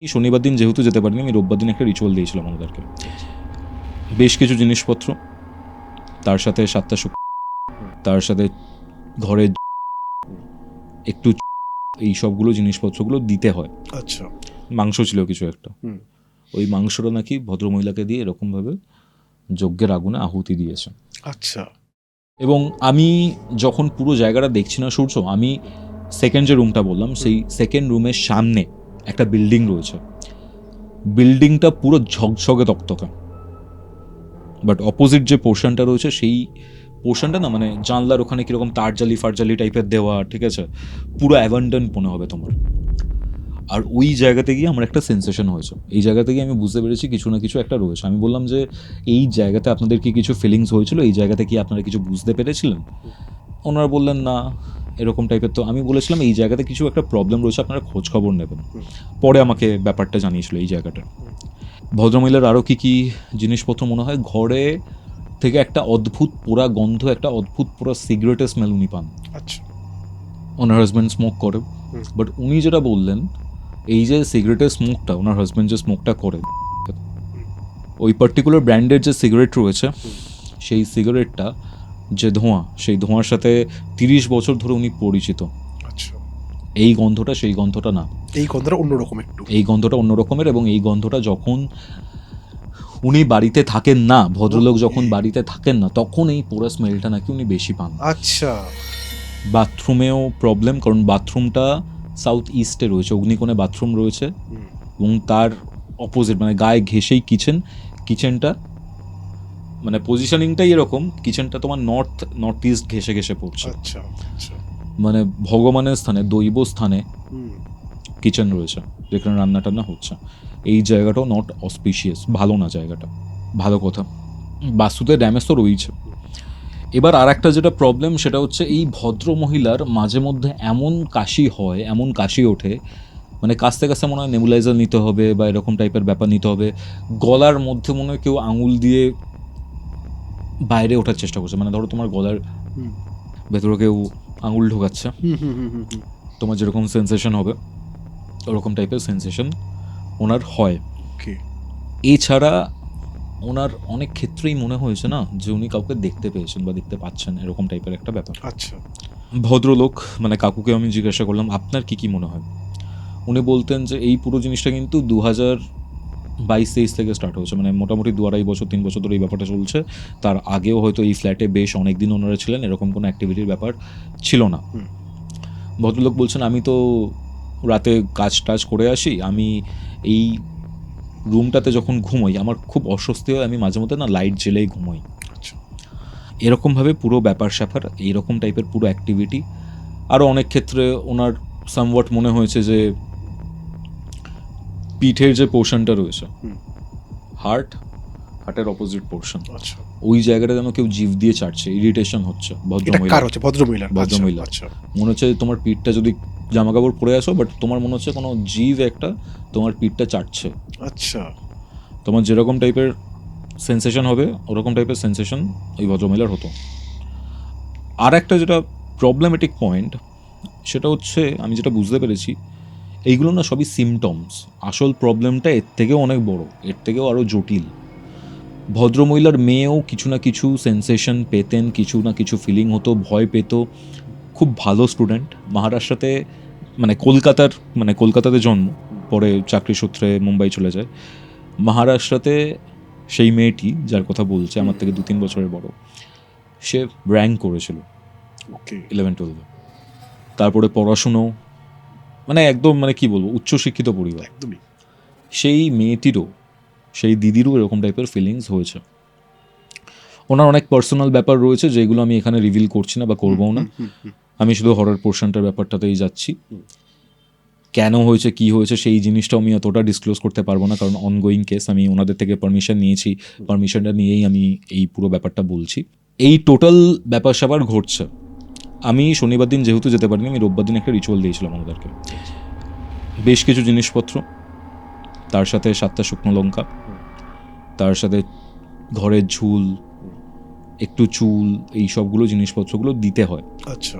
শনিবার দিন যেহেতু যেতে পারিনি, আমি রোববার দিন একটা রিচুয়াল দিয়েছিলাম ওনাদেরকে। বেশ কিছু জিনিসপত্র, তার সাথে 7টা তার সাথে ঘরে একটু এই সবগুলো জিনিসপত্রগুলো দিতে হয়। আচ্ছা, মাংস ছিল কিছু একটা, ওই মাংসটা নাকি ভদ্রমহিলাকে দিয়ে এরকমভাবে যজ্ঞের আগুনে আহুতি দিয়েছে। আচ্ছা, এবং আমি যখন পুরো জায়গাটা দেখছি না সূর্য, আমি সেকেন্ড যে রুমটা বললাম, সেই সেকেন্ড রুমের সামনে একটা বিল্ডিং রয়েছে। বিল্ডিংটা পুরো ঝকঝকে তকতকা, বাট অপোজিট যে পোর্শনটা রয়েছে সেই পোর্শনটা না, মানে জানলার ওখানে কীরকম তারজালি ফারজালি টাইপের দেওয়া, ঠিক আছে, পুরো অ্যাবান্ডেন্ট মনে হবে তোমার। আর ওই জায়গাতে গিয়ে আমার একটা সেন্সেশন হয়েছে, এই জায়গাতে গিয়ে আমি বুঝতে পেরেছি কিছু না কিছু একটা রয়েছে। আমি বললাম যে এই জায়গাতে আপনাদের কি কিছু ফিলিংস হয়েছিল, এই জায়গাতে কি আপনারা কিছু বুঝতে পেরেছিলেন? ওনারা বললেন না এরকম টাইপের। তো আমি বলেছিলাম এই জায়গাতে কিছু একটা প্রবলেম রয়েছে, আপনারা খোঁজ খবর নেবেন। পরে আমাকে ব্যাপারটা জানিয়েছিল এই জায়গাটা। ভদ্রমহিলার আরও কী কী জিনিসপত্র মনে হয়, ঘরে থেকে একটা অদ্ভুত পোড়া গন্ধ, একটা অদ্ভুত পোড়া সিগারেটের স্মেল উনি পান। আচ্ছা, ওনার হাজব্যান্ড স্মোক করে, বাট উনি যেটা বললেন, এই যে সিগারেটের স্মোকটা, ওনার হাজব্যান্ড যে স্মোকটা করে, ওই পার্টিকুলার ব্র্যান্ডের যে সিগারেট রয়েছে, সেই সিগারেটটা যে ধোঁয়া, সেই ধোঁয়ার সাথে 30 বছর ধরে উনি পরিচিত। আচ্ছা, এই গন্ধটা সেই গন্ধটা না, এই গন্ধটা অন্যরকম একটু। এই গন্ধটা অন্য রকমের। এবং এই গন্ধটা যখন উনি বাড়িতে থাকেন না, ভদ্রলোক যখন বাড়িতে থাকেন না, তখন এই পুরো স্মেলটা নাকি উনি বেশি পান। আচ্ছা, বাথরুমেও প্রবলেম, কারণ বাথরুমটা সাউথ ইস্টে রয়েছে, অগ্নিকোণে বাথরুম রয়েছে, এবং তার অপোজিট মানে গায়ে ঘেঁষেই কিচেনটা, মানে পজিশনিংটাই এরকম, কিচেনটা তোমার নর্থ ইস্ট ঘেঁষে ঘেঁষে পড়ছে। আচ্ছা, আচ্ছা, মানে ভগবানের স্থানে, দৈব স্থানে কিচেন রয়েছে, যেখানে রান্না টান্না হচ্ছে। এই জায়গাটাও নট অসপিশিয়াস, ভালো না জায়গাটা। ভালো কথা, বাস্তুতে ড্যামেজ তো রয়েছে। এবার আর একটা যেটা প্রবলেম, সেটা হচ্ছে এই ভদ্র মহিলার মাঝে মধ্যে এমন কাশি হয়, এমন কাশি ওঠে, মানে কাছতে কাছতে মনে হয় নেবুলাইজার নিতে হবে বা এরকম টাইপের ব্যাপার নিতে হবে। গলার মধ্যে মনে হয় কেউ আঙুল দিয়ে বাইরে ওঠার চেষ্টা করছে, মানে ধরো তোমার গলার ভেতরে কেউ আঙুল ঢোকাচ্ছে, তোমার যেরকম সেন্সেশন হবে ওরকম টাইপের সেন্সেশন ওনার হয়। এছাড়া ওনার অনেক ক্ষেত্রেই মনে হয়েছে না যে উনি কাউকে দেখতে পেয়েছেন বা দেখতে পাচ্ছেন, এরকম টাইপের একটা ব্যাপার। আচ্ছা, ভদ্রলোক মানে কাকুকে আমি জিজ্ঞাসা করলাম আপনার কি মনে হয়। উনি বলতেন যে এই পুরো জিনিসটা কিন্তু 2022-23 থেকে স্টার্ট হয়েছে, মানে মোটামুটি 2-2.5 বছর 3 বছর ধরে এই ব্যাপারটা চলছে। তার আগেও হয়তো এই ফ্ল্যাটে বেশ অনেক দিন ওনারা ছিলেন, এরকম কোনো অ্যাক্টিভিটির ব্যাপার ছিল না। ভদ্রলোক বলছেন আমি তো রাতে কাজ টাজ করে আসি, আমি এই রুমটাতে যখন ঘুমোই আমার খুব অস্বস্তি হয়, আমি মাঝে মধ্যে না লাইট জ্বেলেই ঘুমোই। এরকমভাবে পুরো ব্যাপার স্যাপার এইরকম টাইপের পুরো অ্যাক্টিভিটি। আরও অনেক ক্ষেত্রে ওনার সামওয়াট মনে হয়েছে যে পিঠের যে পোর্শনটা রয়েছে, হার্টের অপোজিট পোর্শন, ওই জায়গাটা যেন কেউ জিভ দিয়ে চাটছে, ইরিটেশন হচ্ছে। ভদ্রমহিলার মনে হচ্ছে তোমার পিঠটা, যদি জামা কাপড় পরে আসো, বাট তোমার মনে হচ্ছে কোনো জিভ একটা তোমার পিঠটা চাটছে। আচ্ছা, তোমার যেরকম টাইপের সেন্সেশন হবে ওরকম টাইপের সেন্সেশন ওই ভদ্রমহিলার হতো। আর একটা যেটা প্রবলেমেটিক পয়েন্ট, সেটা হচ্ছে আমি যেটা বুঝতে পেরেছি, এইগুলো না সবই সিমটমস, আসল প্রবলেমটা এর থেকেও অনেক বড়, এর থেকেও আরও জটিল। ভদ্রমহিলার মেয়েও কিছু না কিছু সেন্সেশন পেতেন, কিছু না কিছু ফিলিং হতো, ভয় পেত। খুব ভালো স্টুডেন্ট, মহারাষ্ট্রতে মানে কলকাতাতে জন্ম, পরে চাকরি সূত্রে মুম্বাই চলে যায়। মহারাষ্ট্রতে সেই মেয়েটি যার কথা বলছে, আমার থেকে 2-3 বছরের বড়, সে র্যাঙ্ক করেছিল 11-12, তারপরে পড়াশুনো, মানে একদম মানে কি বলবো, উচ্চশিক্ষিত পরিবার। সেই মেয়েটিরও, সেই দিদিরও এরকম টাইপের ফিলিংস হয়েছে। ওনার অনেক পার্সোনাল ব্যাপার রয়েছে যেগুলো আমি এখানে রিভিল করছি না বা করবও না, আমি শুধু হরর পোর্শনটার ব্যাপারটাতেই যাচ্ছি। কেন হয়েছে, কি হয়েছে, সেই জিনিসটাও আমি অতটা ডিসক্লোজ করতে পারবো না, কারণ অনগোয়িং কেস, আমি ওনাদের থেকে পারমিশন নিয়েছি, পারমিশনটা নিয়েই আমি এই পুরো ব্যাপারটা বলছি। এই টোটাল ব্যাপার স্যাপার ঘটছে। আমি শনিবার দিন যেহেতু যেতে পারিনি, আমি রোববার দিন একটা রিচুয়াল দিয়েছিলাম ওনাদেরকে। বেশ কিছু জিনিসপত্র, তার সাথে 7টা শুকনো লঙ্কা, তার সাথে ঘরের ঝুল, একটু চুল, এই সবগুলো জিনিসপত্রগুলো দিতে হয়। আচ্ছা,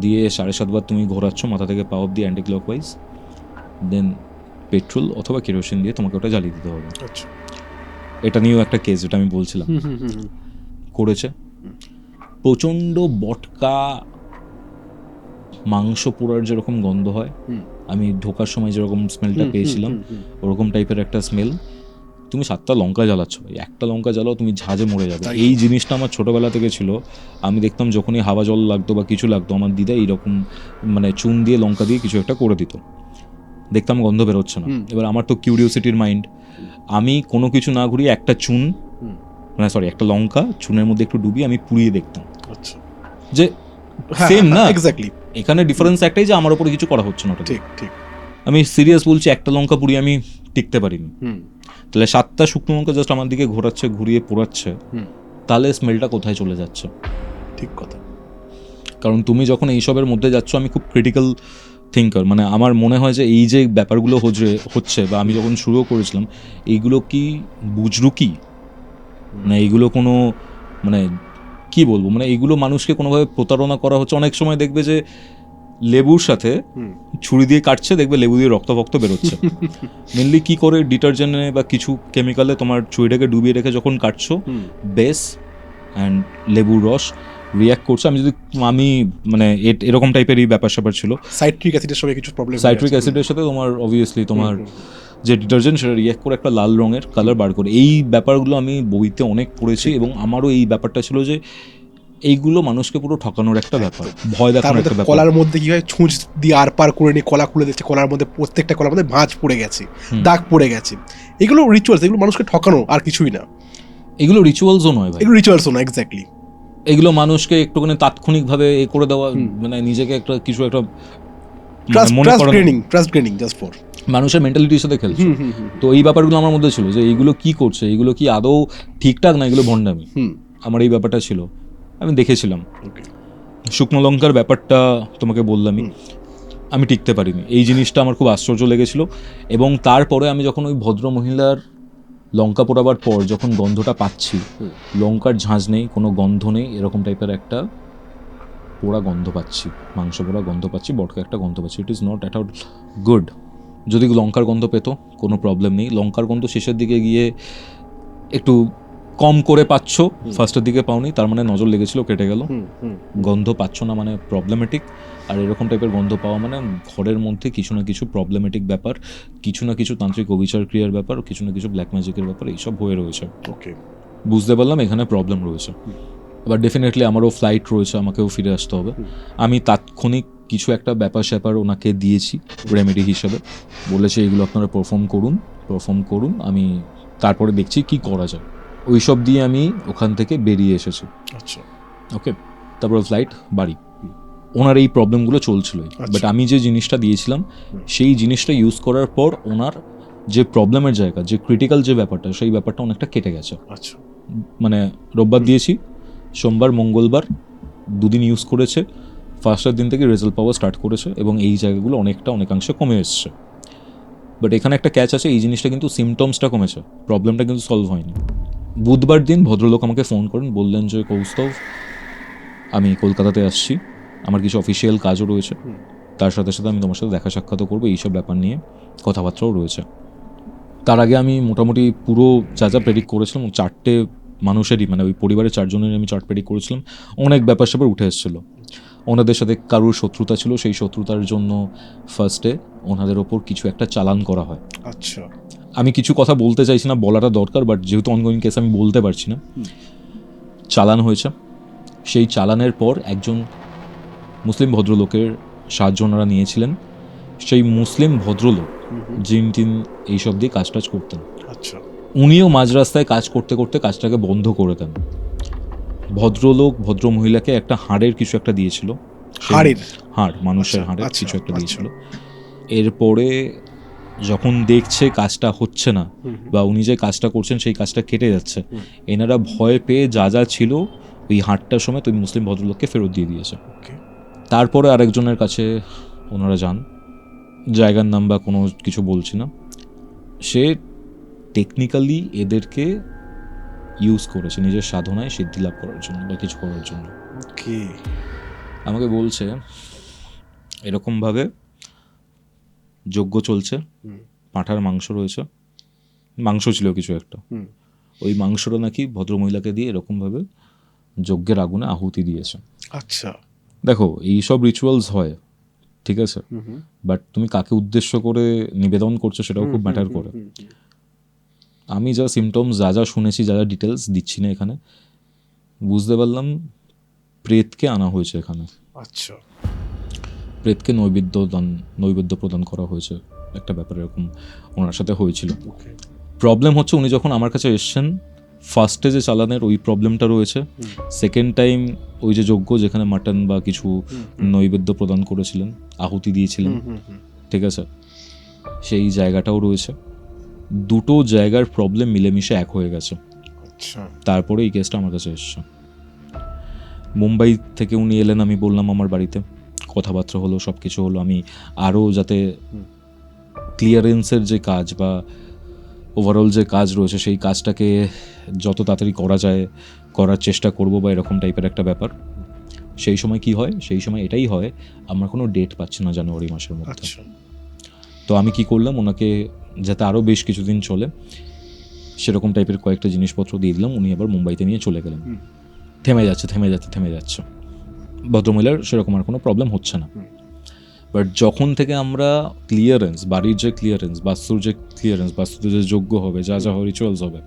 দিয়ে 7.5 বার তুমি ঘোরাচ্ছ মাথা থেকে পা অব্দি অ্যান্টি ক্লকওয়াইজ, দেন পেট্রোল অথবা কেরোসিন দিয়ে তোমাকে ওটা জ্বালিয়ে দিতে হবে। আচ্ছা। এটা নিয়েও একটা কেস যেটা আমি বলছিলাম করেছে। প্রচণ্ড বটকা মাংস পোড়ার যেরকম গন্ধ হয়, আমি ঢোকার সময় যেরকম স্মেলটা পেয়েছিলাম ওরকম টাইপের একটা স্মেল। তুমি 7টা লঙ্কা জ্বালাচ্ছ ভাই, একটা লঙ্কা জ্বালাও তুমি ঝাঁজে মরে যাবে। এই জিনিসটা আমার ছোটোবেলা থেকে ছিল। আমি দেখতাম যখনই হাওয়া জল লাগতো বা কিছু লাগতো, আমার দিদা এইরকম মানে চুন দিয়ে লঙ্কা দিয়ে কিছু একটা করে দিত, দেখতাম গন্ধ বেরোচ্ছে না। এবার আমার তো কিউরিওসিটির মাইন্ড, আমি কোনো কিছু না ঘুরিয়ে একটা চুন মানে সরি একটা লঙ্কা চুনের মধ্যে একটু ডুবিয়ে আমি পুড়িয়ে দেখতাম আচ্ছা। যে সেম না, এক্স্যাক্টলি। এখানে ডিফারেন্স একটাই যে আমার ওপরে কিছু করা হচ্ছে না। ওটা ঠিক ঠিক। আমি সিরিয়াস বলছি, একটা লঙ্কা পুড়িয়ে আমি টিকতে পারিনি। তাহলে 7টা শুকনো লঙ্কা জাস্ট আমার দিকে ঘোরাচ্ছে, ঘুরিয়ে পোড়াচ্ছে, তাহলে স্মেলটা কোথায় চলে যাচ্ছে? ঠিক কথা। কারণ তুমি যখন এইসবের মধ্যে যাচ্ছ, আমি খুব ক্রিটিক্যাল থিঙ্কার, মানে আমার মনে হয় যে এই যে ব্যাপারগুলো হচ্ছে বা আমি যখন শুরুও করেছিলাম, এইগুলো কি বুজরুকি না এইগুলো কোনো মানে কি বলবো, মানে এইগুলো মানুষকে কোনোভাবে প্রতারণা করা হচ্ছে। অনেক সময় দেখবে যে লেবুর সাথে ছুরি দিয়ে কাটছে, দেখবে লেবু দিয়ে রক্ত ফক্ত বেরোচ্ছে। মেনলি কি করে ডিটারজেন্টে বা কিছু কেমিক্যালে তোমার ছুরিটাকে ডুবিয়ে রেখে যখন কাটছো, বেস অ্যান্ড লেবুর রস রিয়াক্ট করছে। আমি মানে এরকম টাইপেরই ব্যাপার স্যাপার ছিল। সাইট্রিক অ্যাসিডের সঙ্গে কিছু প্রবলেম, সাইট্রিক অ্যাসিডের সাথে তোমার অবভিয়াসলি তোমার যে ডিটারজেন্ট সেটা রিয়াক্ট করে একটা লাল রঙের কালার বার করে। এই ব্যাপারগুলো আমি বইতে অনেক পড়েছি এবং আমারও এই ব্যাপারটা ছিল যে এইগুলো মানুষকে পুরো ঠকানোর একটা ব্যাপার, ভয় দেখানোর একটা ব্যাপার। কলার মধ্যে কি হয়, ছুঁচ দিয়ে আর পার করে নিয়ে কলা খুলে দিচ্ছে, কলার মধ্যে প্রত্যেকটা কলার মধ্যে ভাঁজ পড়ে গেছে, দাগ পড়ে গেছে। এগুলো রিচুয়ালস, এগুলো মানুষকে ঠকানো আর কিছুই না। এগুলো রিচুয়ালসও নয় ভাই, এগুলো রিচুয়ালসও না। এক্স্যাক্টলি। এগুলো মানুষকে একটুখানি তাৎক্ষণিকভাবে এ করে দেওয়া, মানে নিজেকে একটা কিছু একটা ট্রাস্ট গেইনিং জাস্ট ফর মানুষের মেন্টালিটির সাথে খেলছে। তো এই ব্যাপারগুলো আমার মধ্যে ছিল যে এইগুলো কি করছে, এইগুলো কি আদৌ ঠিকঠাক না, এগুলো ভণ্ডামি। আমার এই ব্যাপারটা ছিল, আমি দেখেছিলাম। শুকনো লঙ্কার ব্যাপারটা তোমাকে বললামই, আমি টিকতে পারিনি। এই জিনিসটা আমার খুব আশ্চর্য লেগেছিল। এবং তারপরে আমি যখন ওই ভদ্র মহিলার লঙ্কা পোড়াবার পর যখন গন্ধটা পাচ্ছি, লঙ্কার ঝাঁঝ নেই, কোনো গন্ধ নেই, এরকম টাইপের একটা পোড়া গন্ধ পাচ্ছি, মাংস পোড়া গন্ধ পাচ্ছি, বটকা একটা গন্ধ পাচ্ছি। It is not at all good. যদি লঙ্কার গন্ধ পেতো কোনো প্রবলেম নেই, লঙ্কার গন্ধ শেষের দিকে গিয়ে একটু কম করে পাচ্ছ, ফার্স্টের দিকে পাওনি, তার মানে নজর লেগেছিল, কেটে গেল। গন্ধ পাচ্ছ না মানে প্রবলেমেটিক। আর এরকম টাইপের গন্ধ পাওয়া মানে ঘরের মধ্যে কিছু না কিছু প্রবলেমেটিক ব্যাপার, কিছু না কিছু তান্ত্রিক অবিচার ক্রিয়ার ব্যাপার, কিছু না কিছু ব্ল্যাক ম্যাজিকের ব্যাপার, এইসব হয়ে রয়েছে। ওকে, বুঝতে পারলাম এখানে প্রবলেম রয়েছে। এবার ডেফিনেটলি আমারও ফ্লাইট রয়েছে, আমাকেও ফিরে আসতে হবে। আমি তাৎক্ষণিক কিছু একটা ব্যাপার স্যাপার ওনাকে দিয়েছি রেমেডি হিসাবে, বলেছে এগুলো আপনারা পারফর্ম করুন, আমি তারপরে দেখছি কি করা যায়। ওইসব দিয়ে আমি ওখান থেকে বেরিয়ে এসেছি। আচ্ছা, ওকে। তারপর ফ্লাইট বাড়ি। ওনার এই প্রবলেমগুলো চলছিলই, বাট আমি যে জিনিসটা দিয়েছিলাম সেই জিনিসটা ইউজ করার পর ওনার যে প্রবলেমের জায়গা, যে ক্রিটিক্যাল যে ব্যাপারটা, সেই ব্যাপারটা অনেকটা কেটে গেছে। আচ্ছা, মানে রোববার দিয়েছি, সোমবার মঙ্গলবার 2 দিন ইউজ করেছে, ফার্স্টের দিন থেকে রেজাল্ট পাওয়া স্টার্ট করেছে এবং এই জায়গাগুলো অনেকাংশে কমে এসছে। বাট এখানে একটা ক্যাচ আছে, এই জিনিসটা কিন্তু সিমটমসটা কমেছে, প্রবলেমটা কিন্তু সলভ হয়নি। বুধবার দিন ভদ্রলোক আমাকে ফোন করেন, বললেন যে কৌস্তভ আমি কলকাতাতে আসছি, আমার কিছু অফিসিয়াল কাজও রয়েছে, তার সাথে সাথে আমি তোমার সাথে দেখা সাক্ষাৎও করবো, এইসব ব্যাপার নিয়ে কথাবার্তাও রয়েছে। তার আগে আমি মোটামুটি পুরো যা প্রেডিক্ট করেছিলাম 4টে মানুষেরই, মানে ওই পরিবারের 4 জনের আমি চার্ট প্রেডিক্ট করেছিলাম, অনেক ব্যাপার স্যাপার উঠে এসেছিলো। ওনাদের সাথে কারুর শত্রুতা ছিল, সেই শত্রুতার জন্য ফার্স্টে ওনাদের ওপর কিছু একটা চালান করা হয়। আচ্ছা, আমি কিছু কথা বলতে চাইছি না, বলাটা দরকার, বাট যেহেতু অনগোয়িং কেস আমি বলতে পারছি না। চালান হয়েছে, সেই চালানের পর একজন মুসলিম ভদ্রলোকের সাহায্য ওনারা নিয়েছিলেন। সেই মুসলিম ভদ্রলোক জিন টিন এইসব দিয়ে কাজ টাজ করতেন। আচ্ছা, উনিও মাঝ রাস্তায় কাজ করতে করতে কাজটাকে বন্ধ করে দেন। ভদ্রলোক ভদ্র মহিলাকে একটা হাড়ের কিছু একটা দিয়েছিল, হাড় মানুষের হাড়ের কিছু একটা দিয়েছিল। এরপরে যখন দেখছে কাজটা হচ্ছে না বা উনি যে কাজটা করছেন সেই কাজটা কেটে যাচ্ছে, এনারা ভয় পেয়ে যা ছিল ওই হাড়টার সময় ওই মুসলিম ভদ্রলোককে ফেরত দিয়ে দিয়েছে। তারপরে আরেকজনের কাছে ওনারা যান, জায়গার নাম বা কোনো কিছু বলছি না, সে টেকনিক্যালি এদেরকে ইউজ করেছে নিজের সাধনায় সিদ্ধি লাভ করার জন্য বা কিছু করার জন্য। আমাকে বলছে এরকমভাবে যজ্ঞ চলছে, পাঁঠার মাংস রয়েছে, মাংস ছিল কিছু একটা, হুম। ওই মাংসটা নাকি ভদ্রমহিলাকে দিয়ে এরকমভাবে যজ্ঞের আগুনে আহুতি দিয়েছে। আচ্ছা। দেখো এইসব রিচুয়ালস হয়, ঠিক আছে, বাট তুমি কাকে উদ্দেশ্য করে নিবেদন করছো সেটাও খুব ম্যাটার করে। আমি যা সিমটমস যা যা শুনেছি, যা যা ডিটেলস দিচ্ছি না এখানে, বুঝতে পারলাম প্রেতকে আনা হয়েছে এখানে, আচ্ছা। প্রেতকে নৈবেদ্য প্রদান করা হয়েছে, একটা ব্যাপার এরকম ওনার সাথে হয়েছিল। ওকে। প্রবলেম হচ্ছে উনি যখন আমার কাছে এসছেন, ফার্স্টে যে চালানের ওই প্রবলেমটা রয়েছে, সেকেন্ড টাইম ওই যে যজ্ঞ যেখানে মাটন বা কিছু নৈবেদ্য প্রদান করেছিলেন, আহুতি দিয়েছিলেন, ঠিক আছে, সেই জায়গাটাও রয়েছে। দুটো জায়গার প্রবলেম মিলেমিশে এক হয়ে গেছে। আচ্ছা। তারপরে এই কেসটা আমার কাছে এসছে। মুম্বাই থেকে উনি এলেন, আমি বললাম আমার বাড়িতে, কথাবার্তা হলো, সব কিছু হলো। আমি আরও যাতে ক্লিয়ারেন্সের যে কাজ বা ওভারঅল যে কাজ রয়েছে সেই কাজটাকে যত তাড়াতাড়ি করা যায় করার চেষ্টা করব বা এরকম টাইপের একটা ব্যাপার। সেই সময় কি হয়, সেই সময় এটাই হয়, আমরা কোনো ডেট পাচ্ছি না জানুয়ারি মাসের মধ্যে। আচ্ছা। তো আমি কি করলাম, ওনাকে যাতে আরও বেশ কিছুদিন চলে সেরকম টাইপের কয়েকটা জিনিসপত্র দিয়ে দিলাম। উনি আবার মুম্বাইতে নিয়ে চলে গেলেন। থেমে যাচ্ছে। ভদ্রমহিলার সেরকম আর কোনো প্রবলেম হচ্ছে না। বাট যখন থেকে আমরা ক্লিয়ারেন্স, বাড়ির যে ক্লিয়ারেন্স, বাস্তুতে যে যোগ্য হবে, যা যা রিচুয়ালস হবে,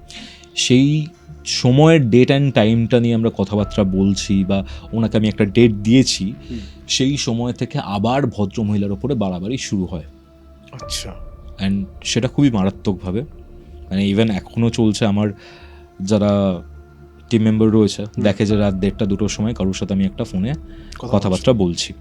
সেই সময়ের ডেট অ্যান্ড টাইমটা নিয়ে আমরা কথাবার্তা বলছি বা ওনাকে আমি একটা ডেট দিয়েছি, সেই সময় থেকে আবার ভদ্রমহিলার ওপরে বাড়াবাড়ি শুরু হয়। আচ্ছা। অ্যান্ড সেটা খুবই মারাত্মকভাবে, মানে ইভেন এখনও চলছে। আমার যারা টিম মেম্বার রয়েছে দেখে যে রাত 1:30-2টোর সময় কারোর সাথে আমি একটা ফোনে কথাবার্তা বলছি।